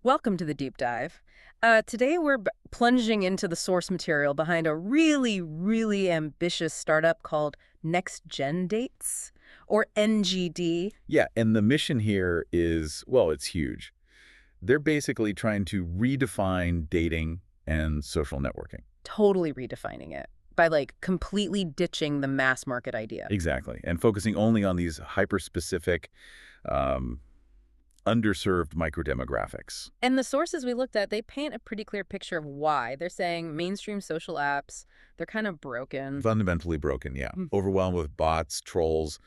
Welcome to the deep dive. Today we're plunging into the source material behind a really, really ambitious startup called Next Gen Dates, or NGD. Yeah, and the mission here is, well, it's huge. They're basically trying to redefine dating and social networking. Totally redefining it by completely ditching the mass market idea. Exactly, and focusing only on these hyper-specific, um, underserved microdemographics. And the sources we looked at, they paint a pretty clear picture of why. They're saying mainstream social apps, they're kind of broken. Fundamentally broken, yeah. Mm. Overwhelmed with bots, trolls,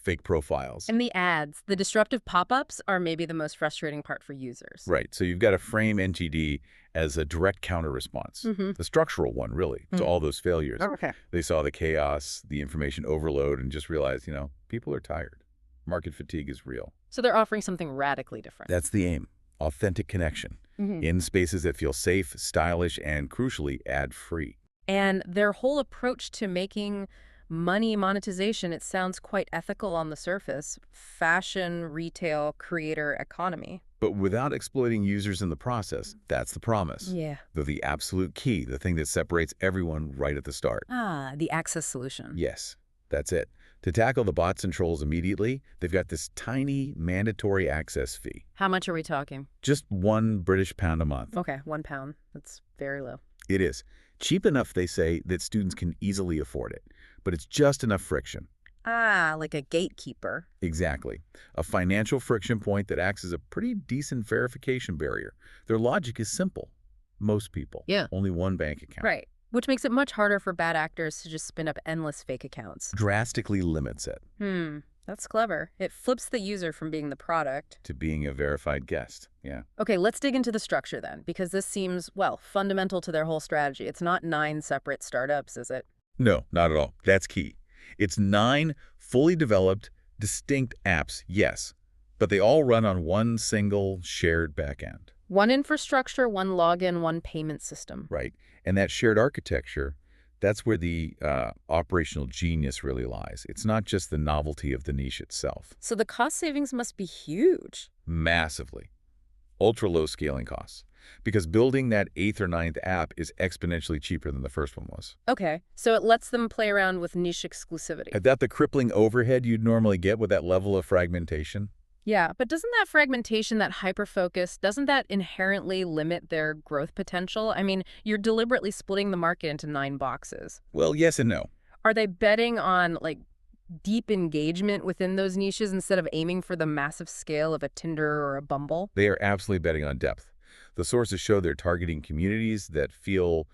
fake profiles. And the ads, the disruptive pop-ups are maybe the most frustrating part for users. Right, so you've got to frame NGD as a direct counter-response, the structural one, really, to all those failures. Okay. They saw the chaos, the information overload, and just realized, people are tired. Market fatigue is real. So they're offering something radically different. That's the aim. Authentic connection in spaces that feel safe, stylish, and crucially, ad-free. And their whole approach to making money monetization, it sounds quite ethical on the surface. Fashion, retail, creator economy. But without exploiting users in the process, that's the promise. Yeah. The absolute key, the thing that separates everyone right at the start. Ah, the access solution. Yes, that's it. To tackle the bots and trolls immediately, they've got this tiny mandatory access fee. How much are we talking? Just £1 a month. Okay, £1. That's very low. It is. Cheap enough, they say, that students can easily afford it. But it's just enough friction. Ah, like a gatekeeper. Exactly. A financial friction point that acts as a pretty decent verification barrier. Their logic is simple. Most people. Yeah. Only one bank account. Right. Which makes it much harder for bad actors to just spin up endless fake accounts. Drastically limits it. That's clever. It flips the user from being the product to being a verified guest. Yeah. Okay, let's dig into the structure then, because this seems, well, fundamental to their whole strategy. It's not 9 separate startups, is it? No, not at all. That's key. It's 9 fully developed, distinct apps, yes, but they all run on one single shared backend. One infrastructure, one login, one payment system. Right. And that shared architecture, that's where the operational genius really lies. It's not just the novelty of the niche itself. So the cost savings must be huge. Massively. Ultra-low scaling costs. Because building that 8th or 9th app is exponentially cheaper than the first one was. Okay, so it lets them play around with niche exclusivity. Is that the crippling overhead you'd normally get with that level of fragmentation? Yeah, but doesn't that fragmentation, that hyper-focus, doesn't that inherently limit their growth potential? I mean, you're deliberately splitting the market into 9 boxes. Well, yes and no. Are they betting on, deep engagement within those niches instead of aiming for the massive scale of a Tinder or a Bumble? They are absolutely betting on depth. The sources show they're targeting communities that feel,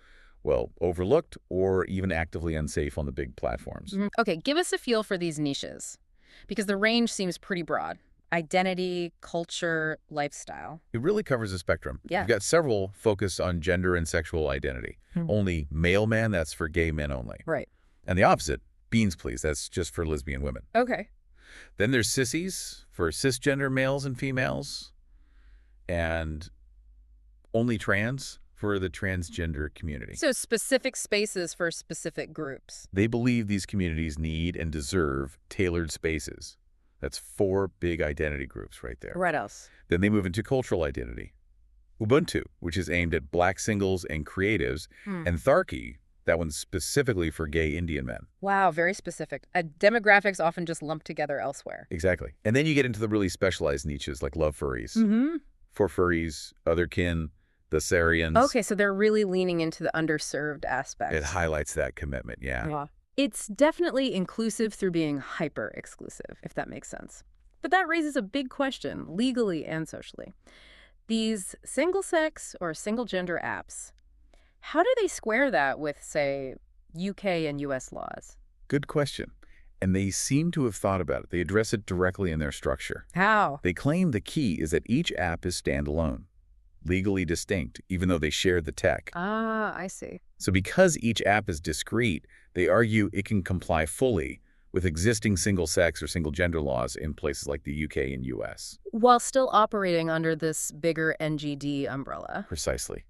well, overlooked or even actively unsafe on the big platforms. Okay, give us a feel for these niches, because the range seems pretty broad. Identity, culture, lifestyle. It really covers a spectrum. Yeah. You've got several focused on gender and sexual identity. Only mailman, that's for gay men only. Right. And the opposite, beans please, that's just for lesbian women. Okay. Then there's sissies for cisgender males and females. And only trans for the transgender community. So specific spaces for specific groups. They believe these communities need and deserve tailored spaces. That's 4 big identity groups right there. What else? Then they move into cultural identity. Ubuntu, which is aimed at Black singles and creatives, and Tharki, that one's specifically for gay Indian men. Wow, very specific. Demographics often just lumped together elsewhere. Exactly. And then you get into the really specialized niches like love furries, for furries, other kin, the Sarians. Okay, so they're really leaning into the underserved aspect. It highlights that commitment, yeah. Yeah. It's definitely inclusive through being hyper-exclusive, if that makes sense. But that raises a big question, legally and socially. These single-sex or single-gender apps, how do they square that with, say, UK and US laws? Good question. And they seem to have thought about it. They address it directly in their structure. How? They claim the key is that each app is standalone, legally distinct, even though they share the tech. Ah, I see. So because each app is discrete, they argue it can comply fully with existing single-sex or single-gender laws in places like the UK and US. While still operating under this bigger NGD umbrella. Precisely.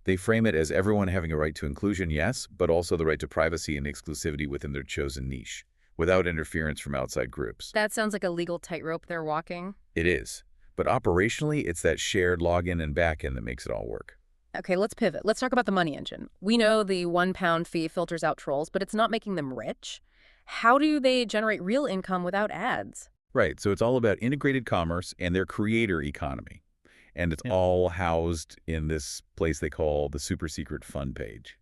They frame it as everyone having a right to inclusion, yes, but also the right to privacy and exclusivity within their chosen niche, without interference from outside groups. That sounds like a legal tightrope they're walking. It is. But operationally, it's that shared login and backend that makes it all work. Okay, let's pivot. Let's talk about the money engine. We know the £1 fee filters out trolls, but it's not making them rich. How do they generate real income without ads? Right, so it's all about integrated commerce and their creator economy. And it's Yeah. all housed in this place they call the super secret fund page.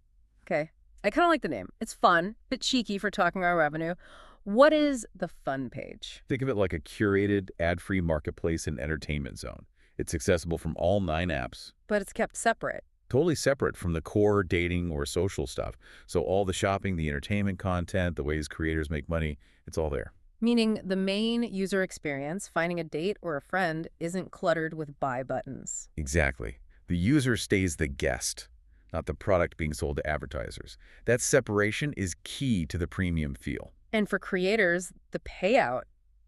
Okay, I kind of like the name. It's fun, bit cheeky for talking about revenue. What is the fun page? Think of it like a curated, ad-free marketplace and entertainment zone. It's accessible from all 9 apps, But it's kept separate. totally separate from the core dating or social stuff. So all the shopping, the entertainment content, the ways creators make money, it's all there. Meaning the main user experience, finding a date or a friend, isn't cluttered with buy buttons. Exactly. The user stays the guest, not the product being sold to advertisers. That separation is key to the premium feel. And for creators, the payout,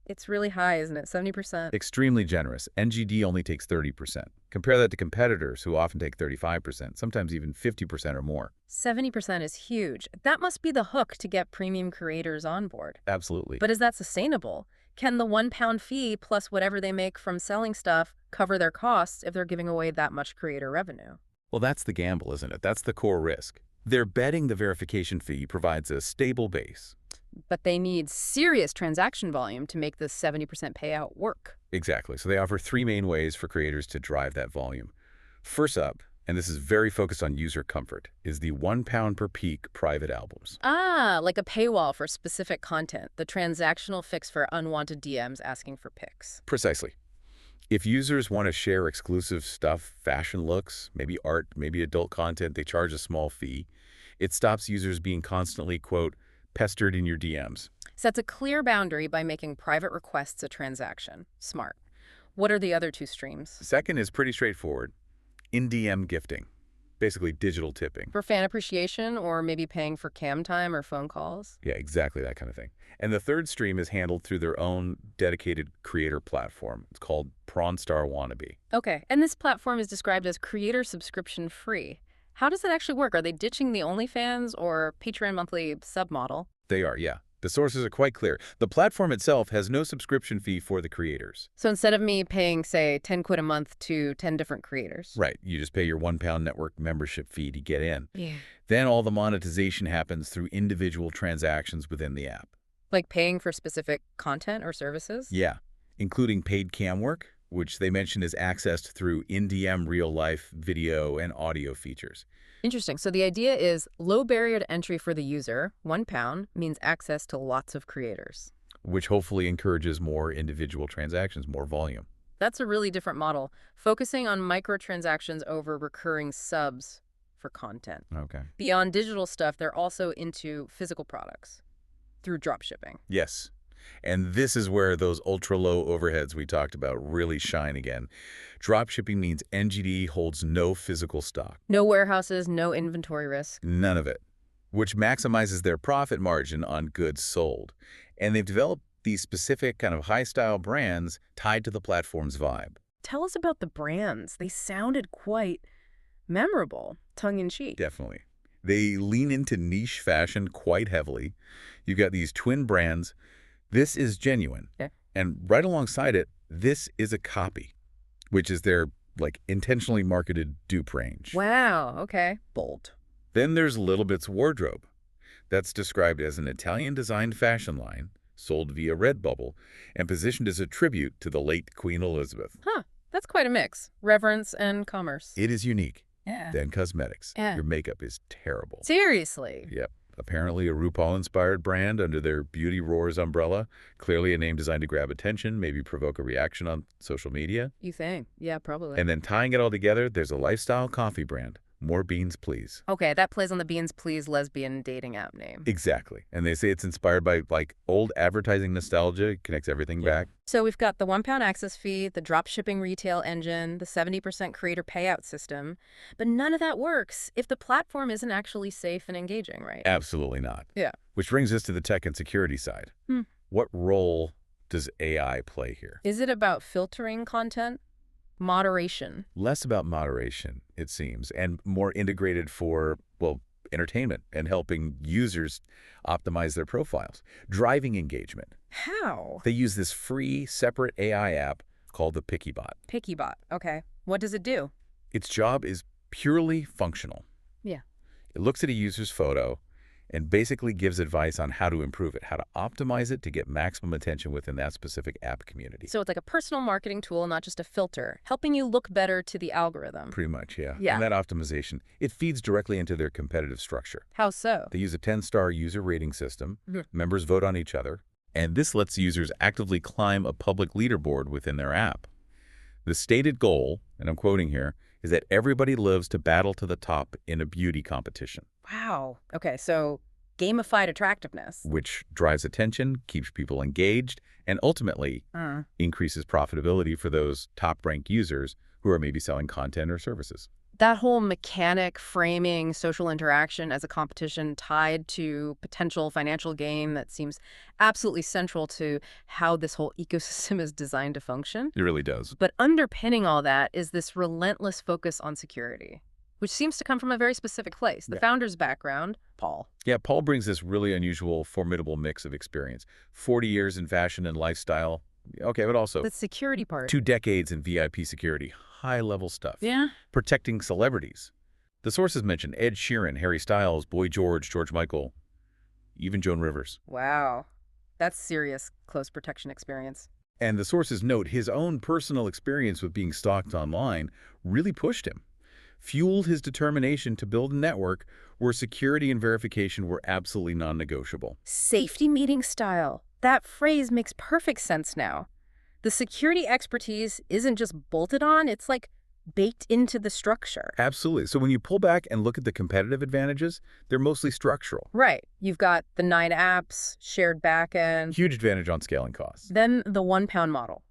it's really high, isn't it? 70%. Extremely generous. NGD only takes 30%. Compare that to competitors who often take 35%, sometimes even 50% or more. 70% is huge. That must be the hook to get premium creators on board. Absolutely. But is that sustainable? Can the £1 fee plus whatever they make from selling stuff cover their costs if they're giving away that much creator revenue? Well, that's the gamble, isn't it? That's the core risk. They're betting the verification fee provides a stable base. But they need serious transaction volume to make this 70% payout work. Exactly. So they offer 3 main ways for creators to drive that volume. First up, and this is very focused on user comfort, is the £1 per peak private albums. Ah, like a paywall for specific content, the transactional fix for unwanted DMs asking for pics. Precisely. If users want to share exclusive stuff, fashion looks, maybe art, maybe adult content, they charge a small fee. It stops users being constantly, quote, pestered in your DMs. Sets a clear boundary by making private requests a transaction. Smart. What are the other 2 streams? Second is pretty straightforward. In-DM gifting, basically digital tipping. For fan appreciation or maybe paying for cam time or phone calls? Yeah, exactly that kind of thing. And the third stream is handled through their own dedicated creator platform. It's called PrawnStar Wannabe. Okay, and this platform is described as creator subscription free. How does it actually work? Are they ditching the OnlyFans or Patreon monthly sub model? They are, yeah. The sources are quite clear. The platform itself has no subscription fee for the creators. So instead of me paying, say, 10 quid a month to 10 different creators. Right, you just pay your £1 network membership fee to get in. Yeah. Then all the monetization happens through individual transactions within the app. Like paying for specific content or services? Yeah, including paid cam work, which they mention is accessed through in-DM real-life video and audio features. Interesting. So the idea is low barrier to entry for the user, £1, means access to lots of creators. Which hopefully encourages more individual transactions, more volume. That's a really different model, focusing on microtransactions over recurring subs for content. Okay. Beyond digital stuff, they're also into physical products through dropshipping. Yes. And this is where those ultra-low overheads we talked about really shine again. Dropshipping means NGD holds no physical stock. No warehouses, no inventory risk. None of it. Which maximizes their profit margin on goods sold. And they've developed these specific kind of high-style brands tied to the platform's vibe. Tell us about the brands. They sounded quite memorable, tongue-in-cheek. Definitely. They lean into niche fashion quite heavily. You've got these twin brands. This is genuine. Yeah. And right alongside it, this is a copy, which is their intentionally marketed dupe range. Wow, okay. Bold. Then there's Little Bit's Wardrobe. That's described as an Italian-designed fashion line sold via Redbubble and positioned as a tribute to the late Queen Elizabeth. Huh, that's quite a mix. Reverence and commerce. It is unique. Yeah. Then cosmetics. Yeah. Your makeup is terrible. Seriously? Yep. Apparently a RuPaul-inspired brand under their Beauty Roars umbrella. Clearly a name designed to grab attention, maybe provoke a reaction on social media. You think? Yeah, probably. And then tying it all together, there's a lifestyle coffee brand. More beans, please. Okay, that plays on the Beans Please lesbian dating app name. Exactly. And they say it's inspired by, old advertising nostalgia. It connects everything back. So we've got the £1 access fee, the dropshipping retail engine, the 70% creator payout system. But none of that works if the platform isn't actually safe and engaging, right? Absolutely not. Yeah. Which brings us to the tech and security side. Hmm. What role does AI play here? Is it about filtering content? Moderation? Less about moderation, it seems, and more integrated for, entertainment and helping users optimize their profiles. Driving engagement. How? They use this free, separate AI app called the Picky Bot. Picky bot. Okay. What does it do? Its job is purely functional. Yeah. It looks at a user's photo and basically gives advice on how to improve it, how to optimize it to get maximum attention within that specific app community. So it's like a personal marketing tool, not just a filter, helping you look better to the algorithm. Pretty much, yeah. Yeah. And that optimization, it feeds directly into their competitive structure. How so? They use a 10-star user rating system. Members vote on each other. And this lets users actively climb a public leaderboard within their app. The stated goal, and I'm quoting here, is that everybody lives to battle to the top in a beauty competition. Wow. Okay, so gamified attractiveness. Which drives attention, keeps people engaged, and ultimately increases profitability for those top-ranked users who are maybe selling content or services. That whole mechanic framing social interaction as a competition tied to potential financial gain, that seems absolutely central to how this whole ecosystem is designed to function. It really does. But underpinning all that is this relentless focus on security, which seems to come from a very specific place. The founder's background, Paul. Yeah, Paul brings this really unusual, formidable mix of experience. 40 years in fashion and lifestyle. Okay, but also The security part. 2 decades in VIP security. High-level stuff. Yeah. Protecting celebrities. The sources mention Ed Sheeran, Harry Styles, Boy George, George Michael, even Joan Rivers. Wow. That's serious close protection experience. And the sources note his own personal experience with being stalked online really pushed him, fueled his determination to build a network where security and verification were absolutely non-negotiable. Safety meeting style. That phrase makes perfect sense now. The security expertise isn't just bolted on, it's like baked into the structure. Absolutely. So when you pull back and look at the competitive advantages, they're mostly structural. Right. You've got the 9 apps, shared backend. Huge advantage on scaling costs. Then the 1-pound model,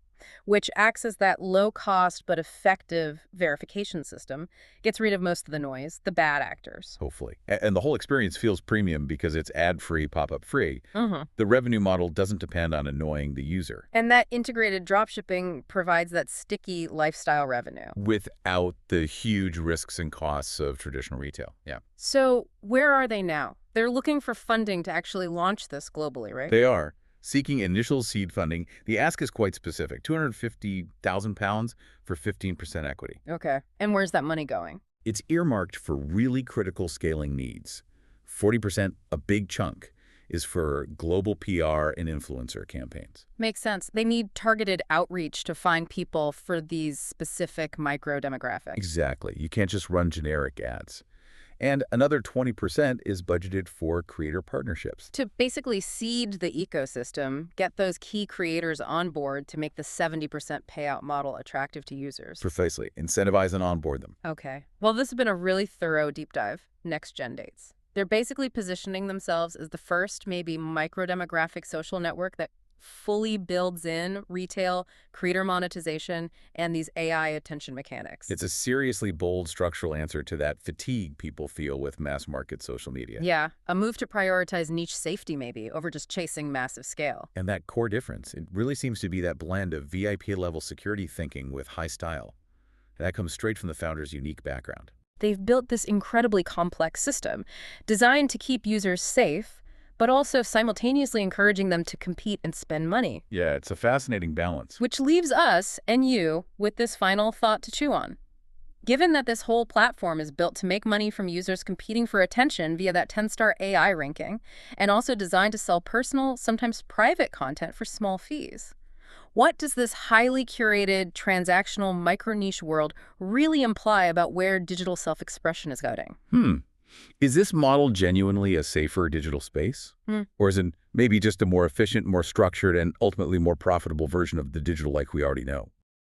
which acts as that low-cost but effective verification system, gets rid of most of the noise, the bad actors. Hopefully. And the whole experience feels premium because it's ad-free, pop-up free. The revenue model doesn't depend on annoying the user. And that integrated dropshipping provides that sticky lifestyle revenue. Without the huge risks and costs of traditional retail. Yeah. So where are they now? They're looking for funding to actually launch this globally, right? They are. Seeking initial seed funding, the ask is quite specific, £250,000 for 15% equity. Okay. And where's that money going? It's earmarked for really critical scaling needs. 40%, a big chunk, is for global PR and influencer campaigns. Makes sense. They need targeted outreach to find people for these specific micro-demographics. Exactly. You can't just run generic ads. And another 20% is budgeted for creator partnerships. To basically seed the ecosystem, get those key creators on board to make the 70% payout model attractive to users. Precisely. Incentivize and onboard them. Okay. Well, this has been a really thorough deep dive. Next Gen Dates. They're basically positioning themselves as the first, maybe micro-demographic social network that fully builds in retail, creator monetization, and these AI attention mechanics. It's a seriously bold structural answer to that fatigue people feel with mass market social media. Yeah, a move to prioritize niche safety maybe over just chasing massive scale. And that core difference, it really seems to be that blend of VIP-level security thinking with high style. And that comes straight from the founder's unique background. They've built this incredibly complex system designed to keep users safe, but also simultaneously encouraging them to compete and spend money. Yeah, it's a fascinating balance. Which leaves us and you with this final thought to chew on. Given that this whole platform is built to make money from users competing for attention via that 10-star AI ranking, and also designed to sell personal, sometimes private content for small fees, what does this highly curated, transactional, micro-niche world really imply about where digital self-expression is going? Is this model genuinely a safer digital space? Or is it maybe just a more efficient, more structured, and ultimately more profitable version of the digital like we already know?